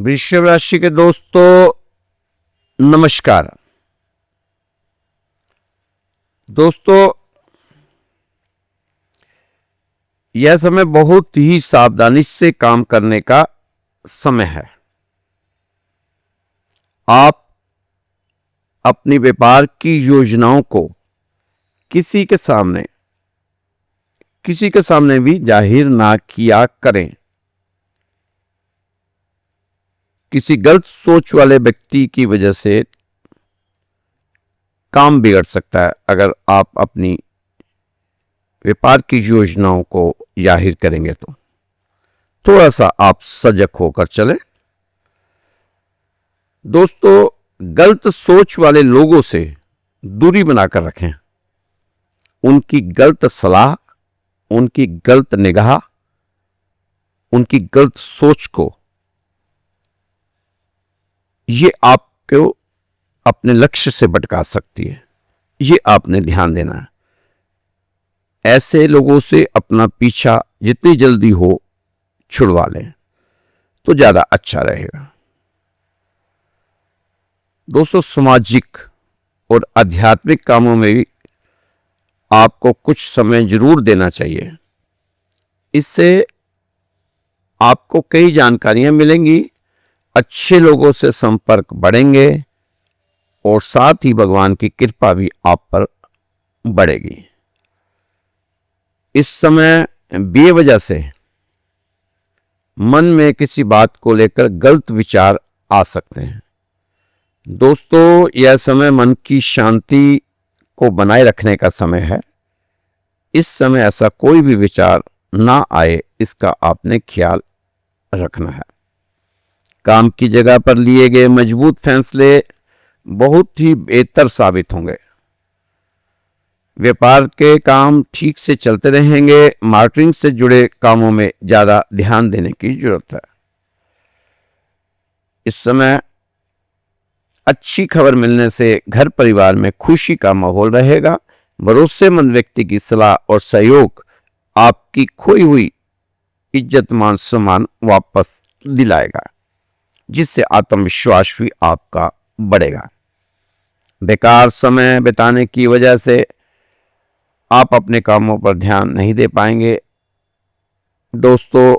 वृषभ राशि के दोस्तों नमस्कार। दोस्तों, यह समय बहुत ही सावधानी से काम करने का समय है। आप अपनी व्यापार की योजनाओं को किसी के सामने भी जाहिर ना किया करें। किसी गलत सोच वाले व्यक्ति की वजह से काम बिगड़ सकता है अगर आप अपनी व्यापार की योजनाओं को जाहिर करेंगे तो थोड़ा सा आप सजग होकर चलें। दोस्तों, गलत सोच वाले लोगों से दूरी बनाकर रखें। उनकी गलत सलाह, उनकी गलत निगाह, उनकी गलत सोच को ये आपको अपने लक्ष्य से भटका सकती है। ये आपने ध्यान देना है। ऐसे लोगों से अपना पीछा जितनी जल्दी हो छुड़वा लें तो ज्यादा अच्छा रहेगा। दोस्तों, सामाजिक और आध्यात्मिक कामों में भी आपको कुछ समय जरूर देना चाहिए। इससे आपको कई जानकारियां मिलेंगी, अच्छे लोगों से संपर्क बढ़ेंगे और साथ ही भगवान की कृपा भी आप पर बढ़ेगी। इस समय बेवजह से मन में किसी बात को लेकर गलत विचार आ सकते हैं। दोस्तों, यह समय मन की शांति को बनाए रखने का समय है। इस समय ऐसा कोई भी विचार ना आए, इसका आपने ख्याल रखना है। काम की जगह पर लिए गए मजबूत फैसले बहुत ही बेहतर साबित होंगे। व्यापार के काम ठीक से चलते रहेंगे। मार्केटिंग से जुड़े कामों में ज्यादा ध्यान देने की जरूरत है। इस समय अच्छी खबर मिलने से घर परिवार में खुशी का माहौल रहेगा। भरोसेमंद व्यक्ति की सलाह और सहयोग आपकी खोई हुई इज्जत मान सम्मान वापस दिलाएगा, जिससे आत्मविश्वास भी आपका बढ़ेगा। बेकार समय बिताने की वजह से आप अपने कामों पर ध्यान नहीं दे पाएंगे। दोस्तों,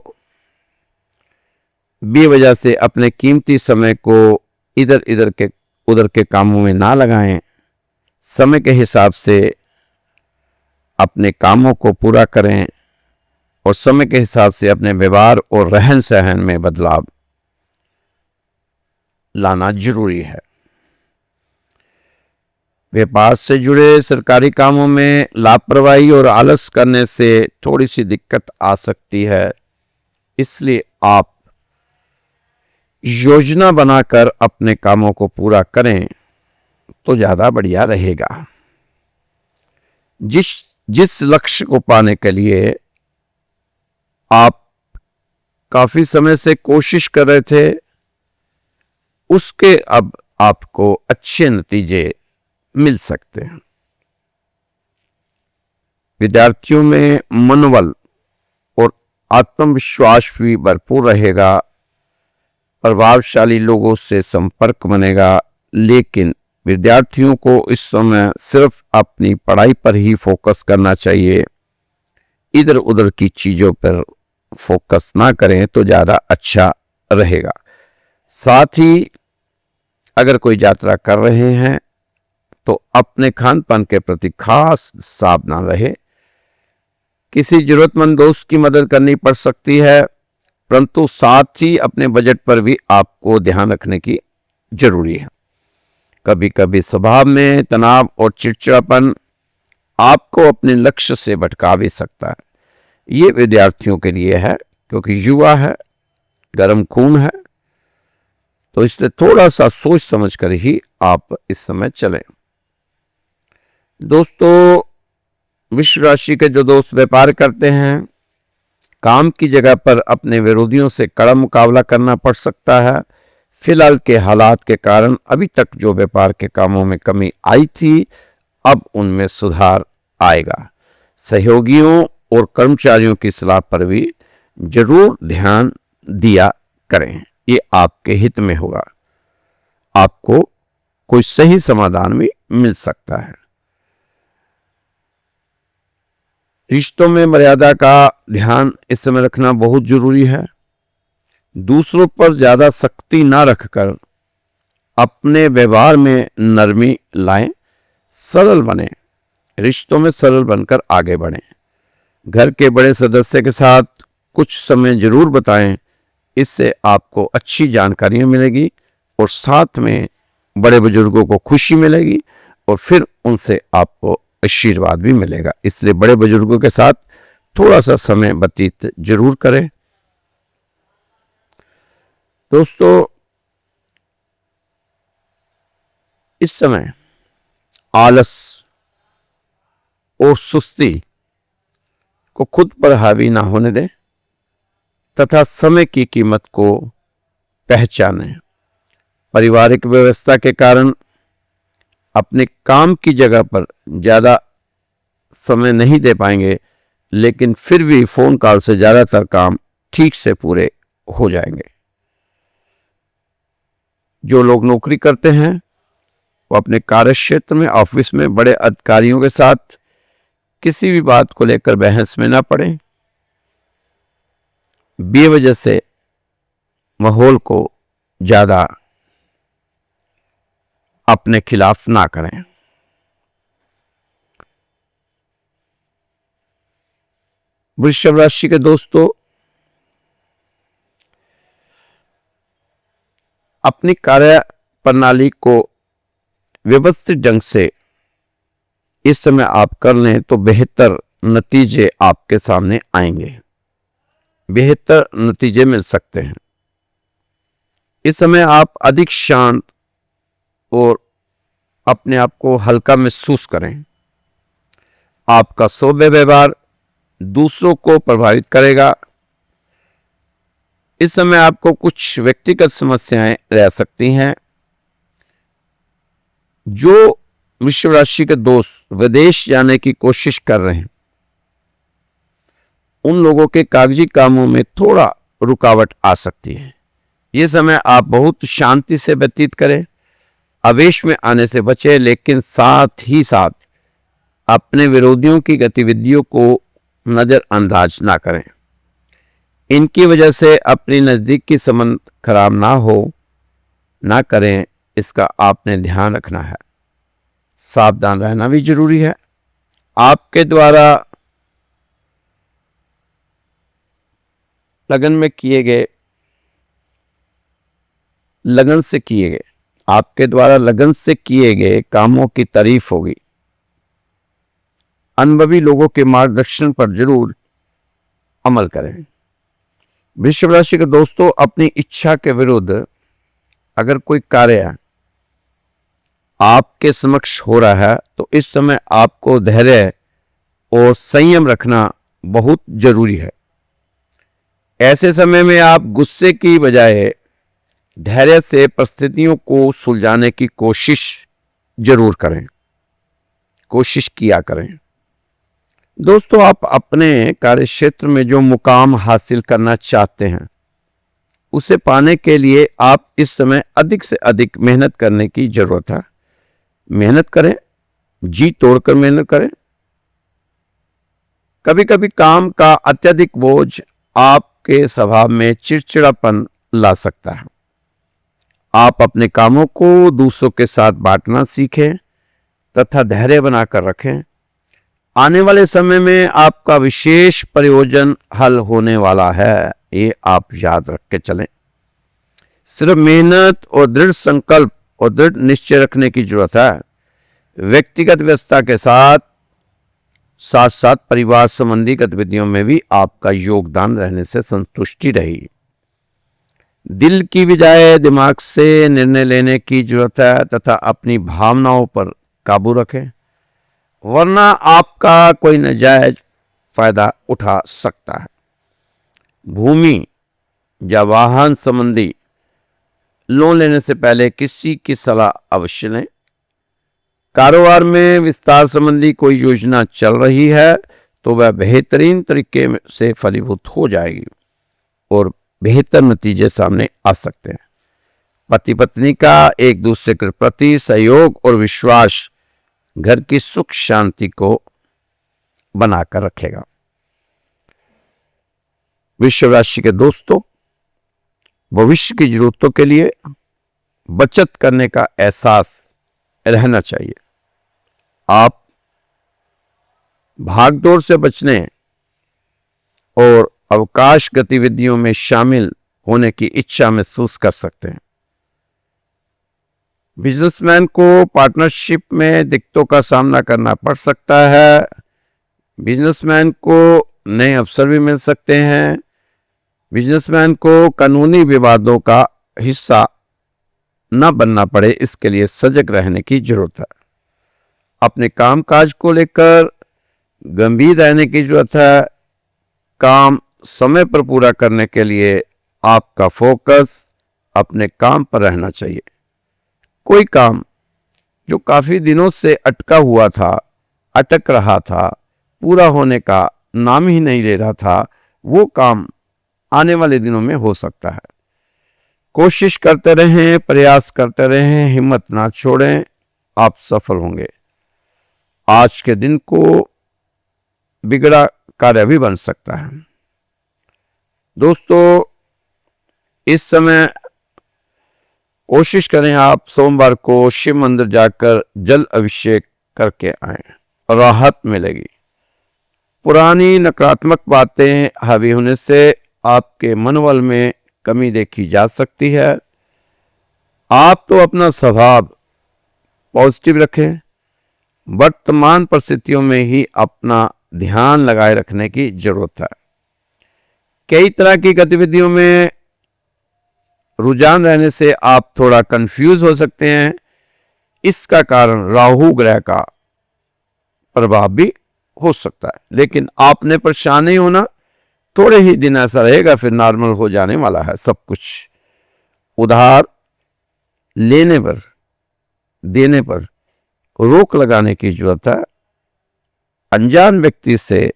बेवजह से अपने कीमती समय को उधर के कामों में ना लगाएं। समय के हिसाब से अपने कामों को पूरा करें और समय के हिसाब से अपने व्यवहार और रहन सहन में बदलाव लाना जरूरी है। व्यापार से जुड़े सरकारी कामों में लापरवाही और आलस करने से थोड़ी सी दिक्कत आ सकती है। इसलिए आप योजना बनाकर अपने कामों को पूरा करें तो ज्यादा बढ़िया रहेगा। जिस लक्ष्य को पाने के लिए आप काफी समय से कोशिश कर रहे थे, उसके अब आपको अच्छे नतीजे मिल सकते हैं। विद्यार्थियों में मनोबल और आत्मविश्वास भी भरपूर रहेगा। प्रभावशाली लोगों से संपर्क बनेगा, लेकिन विद्यार्थियों को इस समय सिर्फ अपनी पढ़ाई पर ही फोकस करना चाहिए। इधर उधर की चीजों पर फोकस ना करें तो ज्यादा अच्छा रहेगा। साथ ही अगर कोई यात्रा कर रहे हैं तो अपने खान पान के प्रति खास सावधान रहे। किसी जरूरतमंद दोस्त की मदद करनी पड़ सकती है, परंतु साथ ही अपने बजट पर भी आपको ध्यान रखने की जरूरी है। कभी कभी स्वभाव में तनाव और चिड़चिड़ापन आपको अपने लक्ष्य से भटका भी सकता है। ये विद्यार्थियों के लिए है, क्योंकि युवा है, गर्म खून है, तो इसलिए थोड़ा सा सोच समझ कर ही आप इस समय चलें। दोस्तों, वृषभ राशि के जो दोस्त व्यापार करते हैं, काम की जगह पर अपने विरोधियों से कड़ा मुकाबला करना पड़ सकता है। फिलहाल के हालात के कारण अभी तक जो व्यापार के कामों में कमी आई थी, अब उनमें सुधार आएगा। सहयोगियों और कर्मचारियों की सलाह पर भी जरूर ध्यान दिया करें। ये आपके हित में होगा। आपको कोई सही समाधान भी मिल सकता है। रिश्तों में मर्यादा का ध्यान इस समय रखना बहुत जरूरी है। दूसरों पर ज्यादा सख्ती ना रखकर अपने व्यवहार में नरमी लाएं, सरल बने, रिश्तों में सरल बनकर आगे बढ़ें। घर के बड़े सदस्य के साथ कुछ समय जरूर बिताएं, इससे आपको अच्छी जानकारियां मिलेगी और साथ में बड़े बुजुर्गों को खुशी मिलेगी और फिर उनसे आपको आशीर्वाद भी मिलेगा। इसलिए बड़े बुजुर्गों के साथ थोड़ा सा समय व्यतीत जरूर करें। दोस्तों, इस समय आलस और सुस्ती को खुद पर हावी ना होने दें तथा समय की कीमत को पहचानें। पारिवारिक व्यवस्था के कारण अपने काम की जगह पर ज्यादा समय नहीं दे पाएंगे, लेकिन फिर भी फोन कॉल से ज्यादातर काम ठीक से पूरे हो जाएंगे। जो लोग नौकरी करते हैं वो अपने कार्य क्षेत्र में, ऑफिस में बड़े अधिकारियों के साथ किसी भी बात को लेकर बहस में ना पड़े, बेवजह से माहौल को ज्यादा अपने खिलाफ ना करें। वृषभ राशि के दोस्तों, अपनी कार्य प्रणाली को व्यवस्थित ढंग से इस समय आप कर लें तो बेहतर नतीजे आपके सामने आएंगे, बेहतर नतीजे मिल सकते हैं। इस समय आप अधिक शांत और अपने आप को हल्का महसूस करें। आपका सौम्य व्यवहार दूसरों को प्रभावित करेगा। इस समय आपको कुछ व्यक्तिगत समस्याएं रह सकती हैं। जो वृषभ राशि के दोस्त विदेश जाने की कोशिश कर रहे हैं, उन लोगों के कागजी कामों में थोड़ा रुकावट आ सकती है। ये समय आप बहुत शांति से व्यतीत करें, आवेश में आने से बचें, लेकिन साथ ही साथ अपने विरोधियों की गतिविधियों को नजरअंदाज ना करें। इनकी वजह से अपनी नजदीकी संबंध खराब ना करें, इसका आपने ध्यान रखना है। सावधान रहना भी जरूरी है। आपके द्वारा लगन से किए गए कामों की तारीफ होगी। अनुभवी लोगों के मार्गदर्शन पर जरूर अमल करें। वृषभ राशि के दोस्तों, अपनी इच्छा के विरुद्ध अगर कोई कार्य आपके समक्ष हो रहा है तो इस समय आपको धैर्य और संयम रखना बहुत जरूरी है। ऐसे समय में आप गुस्से की बजाय धैर्य से परिस्थितियों को सुलझाने की कोशिश किया करें। दोस्तों, आप अपने कार्य क्षेत्र में जो मुकाम हासिल करना चाहते हैं उसे पाने के लिए आप इस समय अधिक से अधिक मेहनत करने की जरूरत है। मेहनत करें, जी तोड़कर मेहनत करें। कभी कभी काम का अत्यधिक बोझ आपके स्वभाव में चिड़चिड़ापन ला सकता है। आप अपने कामों को दूसरों के साथ बांटना सीखें तथा धैर्य बनाकर रखें। आने वाले समय में आपका विशेष प्रयोजन हल होने वाला है, ये आप याद रख के चलें। सिर्फ मेहनत और दृढ़ संकल्प और दृढ़ निश्चय रखने की जरूरत है। व्यक्तिगत व्यस्तता के साथ साथ परिवार संबंधी गतिविधियों में भी आपका योगदान रहने से संतुष्टि रहेगी। दिल की बजाय दिमाग से निर्णय लेने की जरूरत है तथा अपनी भावनाओं पर काबू रखें, वरना आपका कोई नाजायज फायदा उठा सकता है। भूमि या वाहन संबंधी लोन लेने से पहले किसी की सलाह अवश्य लें। कारोबार में विस्तार संबंधी कोई योजना चल रही है तो वह बेहतरीन तरीके से फलीभूत हो जाएगी और बेहतर नतीजे सामने आ सकते हैं। पति पत्नी का एक दूसरे के प्रति सहयोग और विश्वास घर की सुख शांति को बनाकर रखेगा। वृषभ राशि के दोस्तों, भविष्य की जरूरतों के लिए बचत करने का एहसास रहना चाहिए। आप भागदौड़ से बचने और अवकाश गतिविधियों में शामिल होने की इच्छा महसूस कर सकते हैं। बिजनेसमैन को पार्टनरशिप में दिक्कतों का सामना करना पड़ सकता है। बिजनेसमैन को नए अवसर भी मिल सकते हैं। बिजनेसमैन को कानूनी विवादों का हिस्सा न बनना पड़े, इसके लिए सजग रहने की जरूरत है। अपने कामकाज को लेकर गंभीर रहने की जरूरत है। काम समय पर पूरा करने के लिए आपका फोकस अपने काम पर रहना चाहिए। कोई काम जो काफी दिनों से अटक रहा था, पूरा होने का नाम ही नहीं ले रहा था, वो काम आने वाले दिनों में हो सकता है। कोशिश करते रहें, प्रयास करते रहें, हिम्मत ना छोड़ें, आप सफल होंगे। आज के दिन को बिगड़ा कार्य भी बन सकता है। दोस्तों, इस समय कोशिश करें आप सोमवार को शिव मंदिर जाकर जल अभिषेक करके आएं, राहत मिलेगी। पुरानी नकारात्मक बातें हावी होने से आपके मनोबल में कमी देखी जा सकती है। आप तो अपना स्वभाव पॉजिटिव रखें। वर्तमान परिस्थितियों में ही अपना ध्यान लगाए रखने की जरूरत है। कई तरह की गतिविधियों में रुझान रहने से आप थोड़ा कंफ्यूज हो सकते हैं। इसका कारण राहु ग्रह का प्रभाव भी हो सकता है, लेकिन आपने परेशान नहीं होना। थोड़े ही दिन ऐसा रहेगा, फिर नॉर्मल हो जाने वाला है सब कुछ। उधार लेने पर, देने पर रोक लगाने की जरूरत है। अनजान व्यक्ति से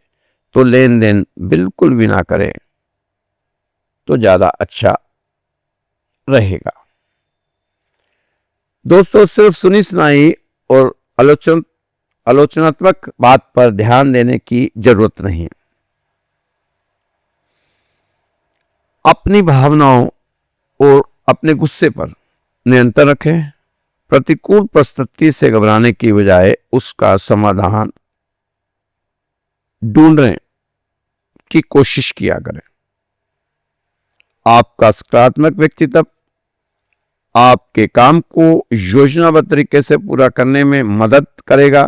तो लेन देन बिल्कुल भी ना करें तो ज्यादा अच्छा रहेगा। दोस्तों, सिर्फ सुनी सुनाई और आलोचनात्मक बात पर ध्यान देने की जरूरत नहीं है। अपनी भावनाओं और अपने गुस्से पर नियंत्रण रखें। प्रतिकूल परिस्थिति से घबराने की बजाय उसका समाधान ढूंढने की कोशिश किया करें। आपका सकारात्मक व्यक्तित्व आपके काम को योजनाबद्ध तरीके से पूरा करने में मदद करेगा।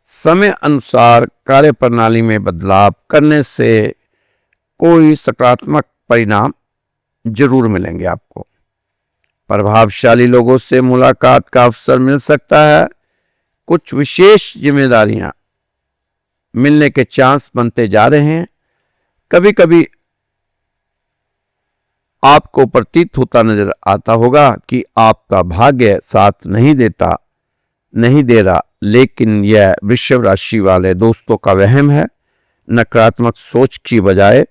समय अनुसार कार्य प्रणाली में बदलाव करने से कोई सकारात्मक परिणाम जरूर मिलेंगे आपको। प्रभावशाली लोगों से मुलाकात का अवसर मिल सकता है। कुछ विशेष जिम्मेदारियां मिलने के चांस बनते जा रहे हैं। कभी कभी आपको प्रतीत होता नजर आता होगा कि आपका भाग्य साथ नहीं दे रहा, लेकिन यह वृषभ राशि वाले दोस्तों का वहम है। नकारात्मक सोच की बजाय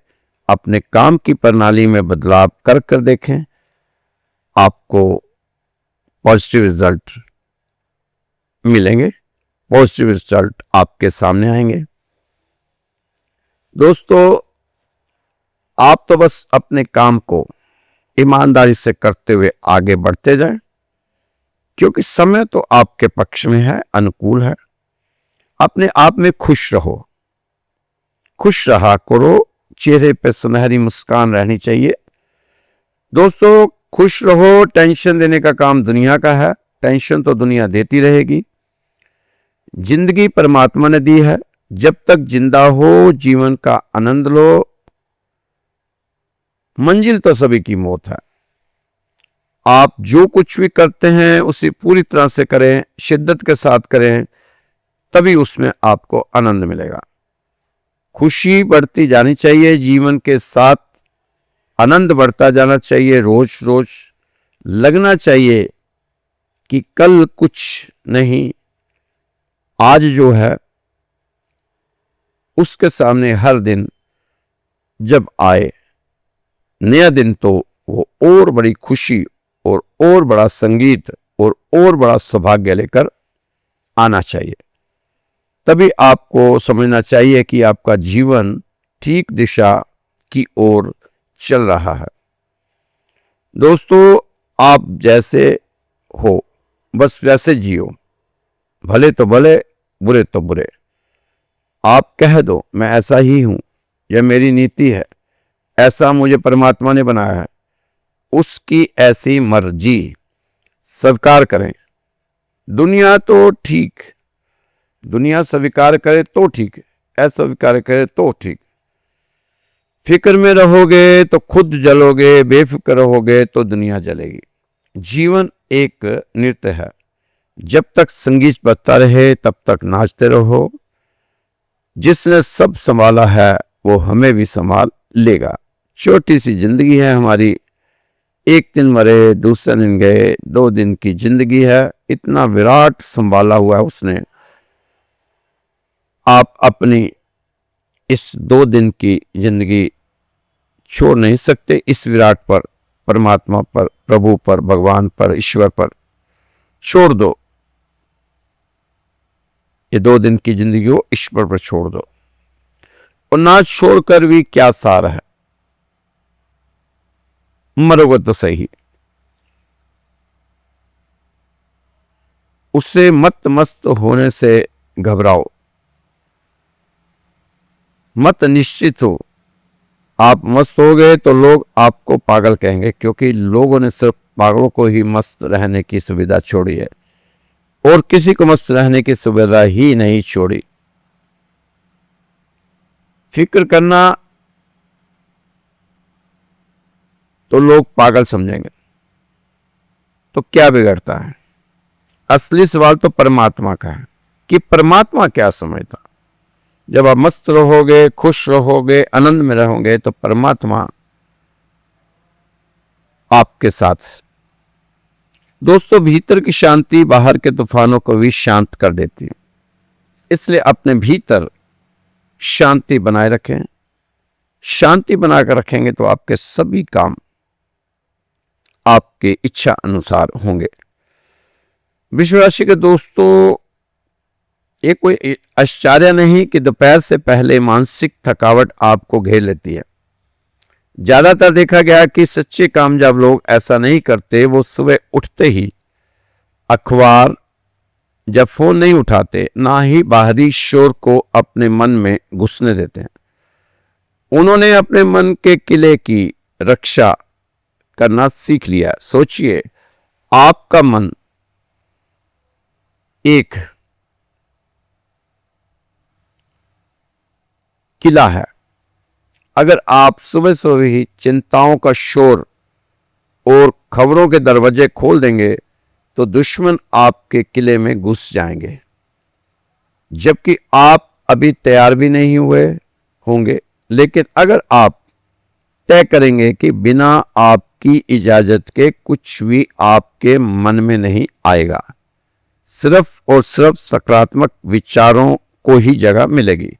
अपने काम की प्रणाली में बदलाव कर देखें। आपको पॉजिटिव रिजल्ट मिलेंगे, पॉजिटिव रिजल्ट आपके सामने आएंगे। दोस्तों, आप तो बस अपने काम को ईमानदारी से करते हुए आगे बढ़ते जाएं, क्योंकि समय तो आपके पक्ष में है, अनुकूल है। अपने आप में खुश रहो, खुश रहा करो। चेहरे पे सुनहरी मुस्कान रहनी चाहिए। दोस्तों, खुश रहो। टेंशन देने का काम दुनिया का है, टेंशन तो दुनिया देती रहेगी। जिंदगी परमात्मा ने दी है, जब तक जिंदा हो जीवन का आनंद लो। मंजिल तो सभी की मौत है। आप जो कुछ भी करते हैं उसे पूरी तरह से करें, शिद्दत के साथ करें, तभी उसमें आपको आनंद मिलेगा। खुशी बढ़ती जानी चाहिए, जीवन के साथ आनंद बढ़ता जाना चाहिए। रोज रोज लगना चाहिए कि कल कुछ नहीं, आज जो है उसके सामने हर दिन जब आए नया दिन तो वो और बड़ी खुशी और बड़ा संगीत और बड़ा सौभाग्य लेकर आना चाहिए। तभी आपको समझना चाहिए कि आपका जीवन ठीक दिशा की ओर चल रहा है। दोस्तों, आप जैसे हो बस वैसे जियो, भले तो भले, बुरे तो बुरे। आप कह दो मैं ऐसा ही हूं, यह मेरी नीति है, ऐसा मुझे परमात्मा ने बनाया है, उसकी ऐसी मर्जी, स्वीकार करें। दुनिया तो ठीक, दुनिया स्वीकार करे तो ठीक, अस्वीकार करे तो ठीक। फिक्र में रहोगे तो खुद जलोगे, बेफिक्र रहोगे तो दुनिया जलेगी। जीवन एक नृत्य है, जब तक संगीत बजता रहे तब तक नाचते रहो। जिसने सब संभाला है वो हमें भी संभाल लेगा। छोटी सी जिंदगी है हमारी, एक दिन मरे दूसरे दिन गए, 2 दिन की जिंदगी है। इतना विराट संभाला हुआ है उसने, आप अपनी इस 2 दिन की जिंदगी छोड़ नहीं सकते। इस विराट पर, परमात्मा पर, प्रभु पर, भगवान पर, ईश्वर पर छोड़ दो। ये 2 दिन की जिंदगी को ईश्वर पर छोड़ दो। और ना छोड़कर भी क्या सार है, मरोगे तो सही। उससे मस्त होने से घबराओ मत, निश्चित हो। आप मस्त हो गए तो लोग आपको पागल कहेंगे, क्योंकि लोगों ने सिर्फ पागलों को ही मस्त रहने की सुविधा छोड़ी है और किसी को मस्त रहने की सुविधा ही नहीं छोड़ी। फिक्र करना तो लोग पागल समझेंगे, तो क्या बिगड़ता है। असली सवाल तो परमात्मा का है कि परमात्मा क्या समझता। जब आप मस्त रहोगे, खुश रहोगे, आनंद में रहोगे तो परमात्मा आपके साथ। दोस्तों, भीतर की शांति बाहर के तूफानों को भी शांत कर देती है। इसलिए अपने भीतर शांति बनाए रखें। शांति बनाकर रखेंगे तो आपके सभी काम आपके इच्छा अनुसार होंगे। वृषभ राशि के दोस्तों, ये कोई आश्चर्य नहीं कि दोपहर से पहले मानसिक थकावट आपको घेर लेती है। ज्यादातर देखा गया कि सच्चे कामयाब लोग ऐसा नहीं करते। वो सुबह उठते ही अखबार जब फोन नहीं उठाते, ना ही बाहरी शोर को अपने मन में घुसने देते हैं। उन्होंने अपने मन के किले की रक्षा करना सीख लिया। सोचिए, आपका मन एक किला है। अगर आप सुबह सुबह ही चिंताओं का शोर और खबरों के दरवाजे खोल देंगे तो दुश्मन आपके किले में घुस जाएंगे, जबकि आप अभी तैयार भी नहीं हुए होंगे। लेकिन अगर आप तय करेंगे कि बिना आपकी इजाजत के कुछ भी आपके मन में नहीं आएगा, सिर्फ और सिर्फ सकारात्मक विचारों को ही जगह मिलेगी,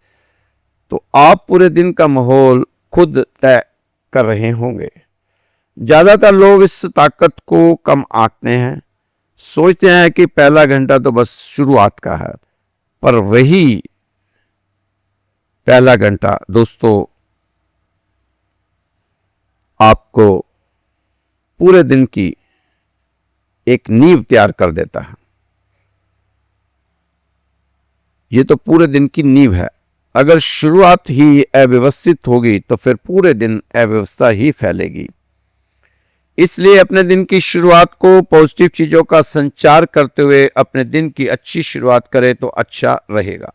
तो आप पूरे दिन का माहौल खुद तय कर रहे होंगे। ज्यादातर लोग इस ताकत को कम आंकते हैं, सोचते हैं कि पहला घंटा तो बस शुरुआत का है। पर वही पहला घंटा दोस्तों आपको पूरे दिन की एक नींव तैयार कर देता है। ये तो पूरे दिन की नींव है। अगर शुरुआत ही अव्यवस्थित होगी तो फिर पूरे दिन अव्यवस्था ही फैलेगी। इसलिए अपने दिन की शुरुआत को पॉजिटिव चीजों का संचार करते हुए अपने दिन की अच्छी शुरुआत करें तो अच्छा रहेगा।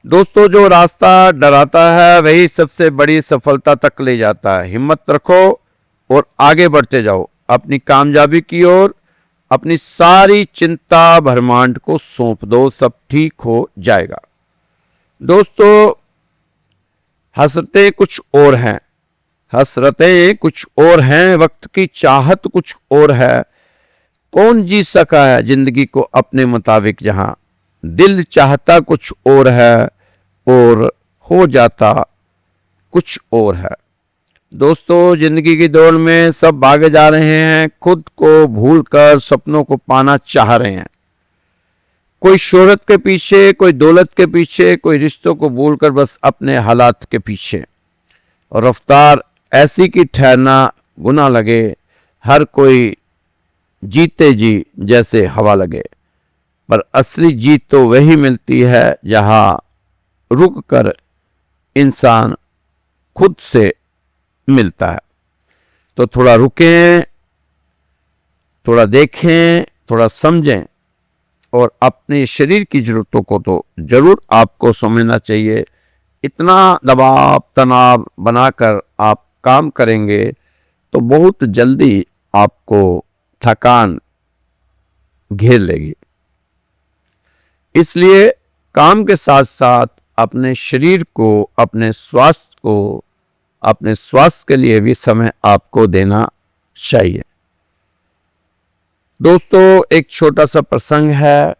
दोस्तों, जो रास्ता डराता है वही सबसे बड़ी सफलता तक ले जाता है। हिम्मत रखो और आगे बढ़ते जाओ अपनी कामयाबी की ओर। अपनी सारी चिंता ब्रह्मांड को सौंप दो, सब ठीक हो जाएगा। दोस्तों, हसरतें कुछ और हैं, हसरतें कुछ और हैं, वक्त की चाहत कुछ और है। कौन जी सका है जिंदगी को अपने मुताबिक, जहां दिल चाहता कुछ और है और हो जाता कुछ और है। दोस्तों, जिंदगी की दौड़ में सब भागे जा रहे हैं, खुद को भूलकर सपनों को पाना चाह रहे हैं। कोई शोहरत के पीछे, कोई दौलत के पीछे, कोई रिश्तों को भूलकर बस अपने हालात के पीछे। और रफ्तार ऐसी कि ठहरना गुनाह लगे, हर कोई जीते जी जैसे हवा लगे। पर असली जीत तो वही मिलती है जहां रुक कर इंसान खुद से मिलता है। तो थोड़ा रुकें, थोड़ा देखें, थोड़ा समझें और अपने शरीर की जरूरतों को तो जरूर आपको समझना चाहिए। इतना दबाव तनाव बनाकर आप काम करेंगे तो बहुत जल्दी आपको थकान घेर लेगी। इसलिए काम के साथ साथ अपने शरीर को, अपने स्वास्थ्य को, अपने स्वास्थ्य के लिए भी समय आपको देना चाहिए। दोस्तों, एक छोटा सा प्रसंग है।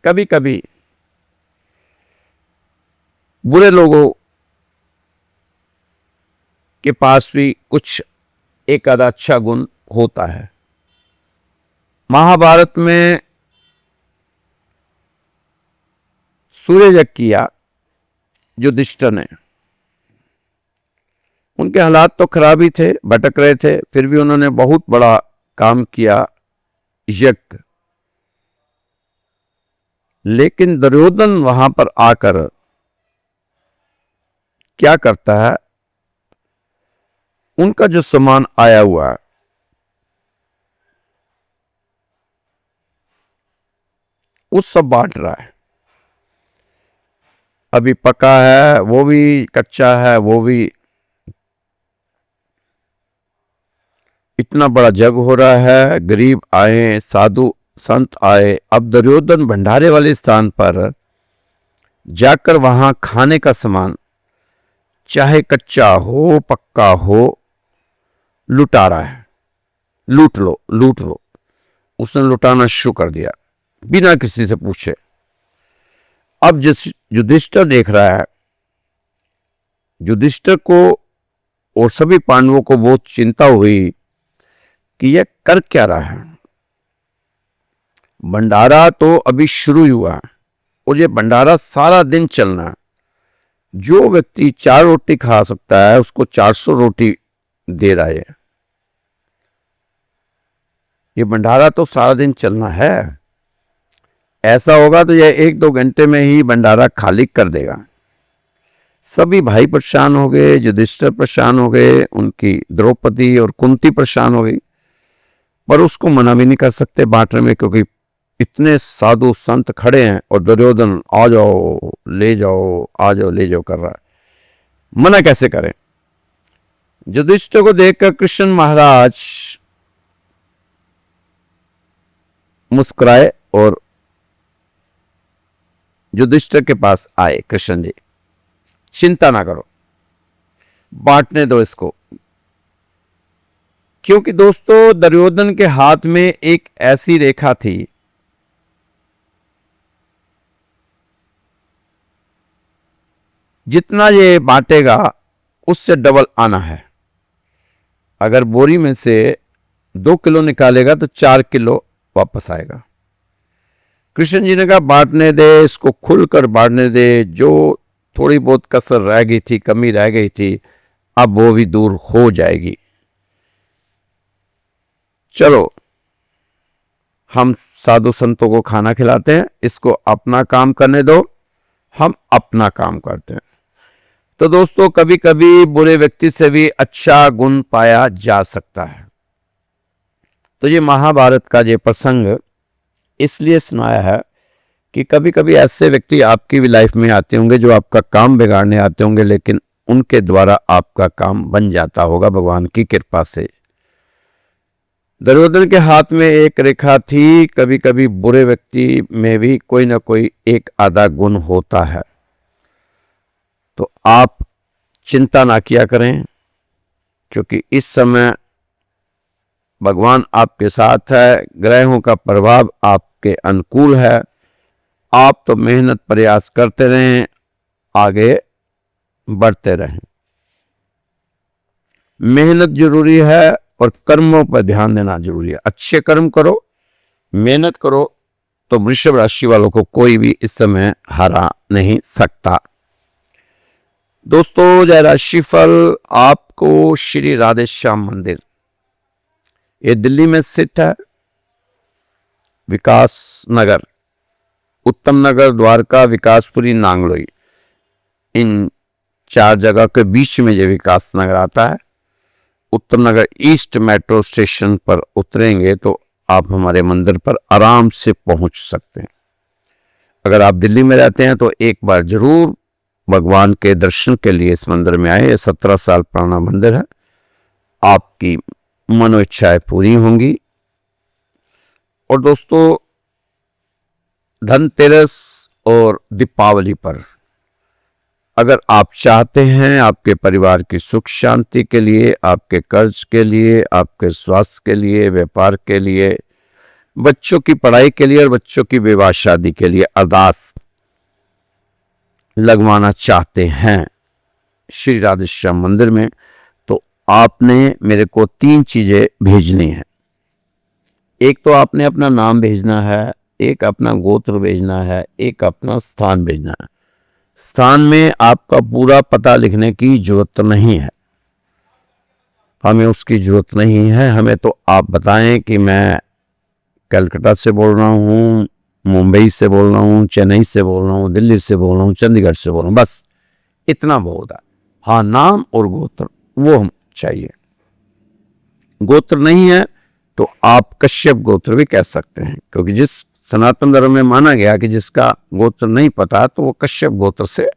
कभी कभी बुरे लोगों के पास भी कुछ एक आधा अच्छा गुण होता है। महाभारत में सूर्य यज्ञ किया युधिष्ठिर ने। उनके हालात तो खराब ही थे, भटक रहे थे, फिर भी उन्होंने बहुत बड़ा काम किया, यज्ञ। लेकिन दुर्योधन वहां पर आकर क्या करता है, उनका जो सामान आया हुआ है वो सब बांट रहा है। अभी पका है, वो भी कच्चा है, वो भी। इतना बड़ा जग हो रहा है, गरीब आए, साधु संत आए। अब दुर्योधन भंडारे वाले स्थान पर जाकर वहां खाने का सामान, चाहे कच्चा हो पक्का हो, लुटा रहा है। लूट लो, लूट लो। उसने लुटाना शुरू कर दिया बिना किसी से पूछे। अब जिस युधिष्ठिर देख रहा है, युधिष्ठिर को और सभी पांडवों को बहुत चिंता हुई कि यह कर क्या रहा है। भंडारा तो अभी शुरू ही हुआ और ये भंडारा सारा दिन चलना है। जो व्यक्ति 4 रोटी खा सकता है उसको 400 रोटी दे रहा है। ये भंडारा तो सारा दिन चलना है। ऐसा होगा तो यह 1-2 घंटे में ही भंडारा खाली कर देगा। सभी भाई परेशान हो गए, युधिष्ठिर परेशान हो गए, उनकी द्रौपदी और कुंती परेशान हो गई। पर उसको मना भी नहीं कर सकते बांटने में, क्योंकि इतने साधु संत खड़े हैं और दुर्योधन आ जाओ ले जाओ, आ जाओ ले जाओ कर रहा है। मना कैसे करें। युधिष्ठिर को देखकर कृष्ण महाराज मुस्कुराए और युधिष्ठिर के पास आए। कृष्ण जी, चिंता ना करो, बांटने दो इसको। क्योंकि दोस्तों, दुर्योधन के हाथ में एक ऐसी रेखा थी जितना ये बांटेगा उससे डबल आना है। अगर बोरी में से 2 किलो निकालेगा तो 4 किलो वापस आएगा। कृष्ण जी ने कहा बांटने दे, इसको खुलकर बांटने दे। जो थोड़ी बहुत कसर रह गई थी, कमी रह गई थी, अब वो भी दूर हो जाएगी। चलो, हम साधु संतों को खाना खिलाते हैं, इसको अपना काम करने दो, हम अपना काम करते हैं। तो दोस्तों, कभी कभी बुरे व्यक्ति से भी अच्छा गुण पाया जा सकता है। तो ये महाभारत का ये प्रसंग इसलिए सुनाया है कि कभी कभी ऐसे व्यक्ति आपकी भी लाइफ में आते होंगे जो आपका काम बिगाड़ने आते होंगे, लेकिन उनके द्वारा आपका काम बन जाता होगा भगवान की कृपा से। दुर्योधन के हाथ में एक रेखा थी। कभी कभी बुरे व्यक्ति में भी कोई ना कोई एक आधा गुण होता है। तो आप चिंता ना किया करें, क्योंकि इस समय भगवान आपके साथ है, ग्रहों का प्रभाव आपके अनुकूल है। आप तो मेहनत प्रयास करते रहें, आगे बढ़ते रहें। मेहनत जरूरी है और कर्मों पर ध्यान देना जरूरी है। अच्छे कर्म करो, मेहनत करो, तो वृषभ राशि वालों को कोई भी इस समय हरा नहीं सकता। दोस्तों, जय राशिफल आपको श्री राधे श्याम मंदिर, ये दिल्ली में स्थित है। विकास नगर, उत्तम नगर, द्वारका, विकासपुरी, नांगलोई, इन 4 जगह के बीच में ये विकास नगर आता है। उत्तम नगर ईस्ट मेट्रो स्टेशन पर उतरेंगे तो आप हमारे मंदिर पर आराम से पहुंच सकते हैं। अगर आप दिल्ली में रहते हैं तो एक बार जरूर भगवान के दर्शन के लिए इस मंदिर में आए। 17 साल पुराना मंदिर है, आपकी मनोइच्छाएं पूरी होंगी। और दोस्तों, धनतेरस और दीपावली पर अगर आप चाहते हैं आपके परिवार की सुख शांति के लिए, आपके कर्ज के लिए, आपके स्वास्थ्य के लिए, व्यापार के लिए, बच्चों की पढ़ाई के लिए और बच्चों की विवाह शादी के लिए अरदास लगवाना चाहते हैं श्री राधे श्याम मंदिर में, तो आपने मेरे को 3 चीजें भेजनी है। एक तो आपने अपना नाम भेजना है, एक अपना गोत्र भेजना है, एक अपना स्थान भेजना है। स्थान में आपका पूरा पता लिखने की जरूरत नहीं है, हमें उसकी जरूरत नहीं है। हमें तो आप बताएं कि मैं कलकत्ता से बोल रहा हूँ, मुंबई से बोल रहा हूँ, चेन्नई से बोल रहा हूँ, दिल्ली से बोल रहा हूँ, चंडीगढ़ से बोल रहा हूँ, बस इतना बहुत है। हाँ, नाम और गोत्र वो हम चाहिए। गोत्र नहीं है तो आप कश्यप गोत्र भी कह सकते हैं, क्योंकि जिस सनातन धर्म में माना गया कि जिसका गोत्र नहीं पता तो वो कश्यप गोत्र से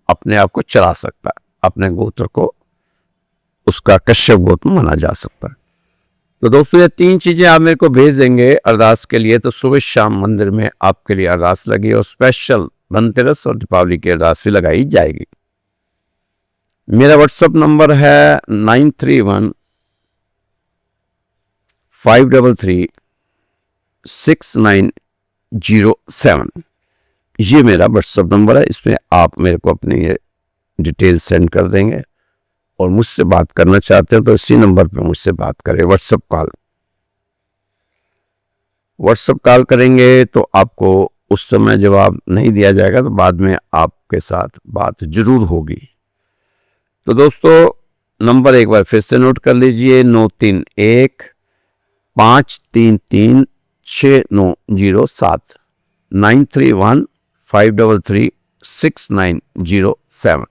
अपने आप को चला सकता है, अपने गोत्र को उसका कश्यप गोत्र माना जा सकता है। तो दोस्तों, ये 3 चीजें आप मेरे को भेज देंगे अरदास के लिए, तो सुबह शाम मंदिर में आपके लिए अरदास लगी और स्पेशल धनतेरस और दीपावली की अरदास भी लगाई जाएगी। मेरा व्हाट्सएप नंबर है 9315336907। ये मेरा व्हाट्सएप नंबर है, इसमें आप मेरे को अपनी डिटेल सेंड कर देंगे और मुझसे बात करना चाहते हैं तो इसी नंबर पे मुझसे बात करें। व्हाट्सएप कॉल करेंगे तो आपको उस समय जवाब नहीं दिया जाएगा, तो बाद में आपके साथ बात जरूर होगी। तो दोस्तों, नंबर एक बार फिर से नोट कर लीजिए, 9315336907, 9315336907।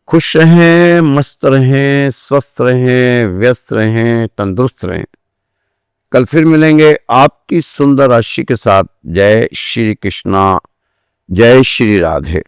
खुश रहें, मस्त रहें, स्वस्थ रहें, व्यस्त रहें, तंदुरुस्त रहें। कल फिर मिलेंगे आपकी सुंदर राशि के साथ। जय श्री कृष्णा, जय श्री राधे।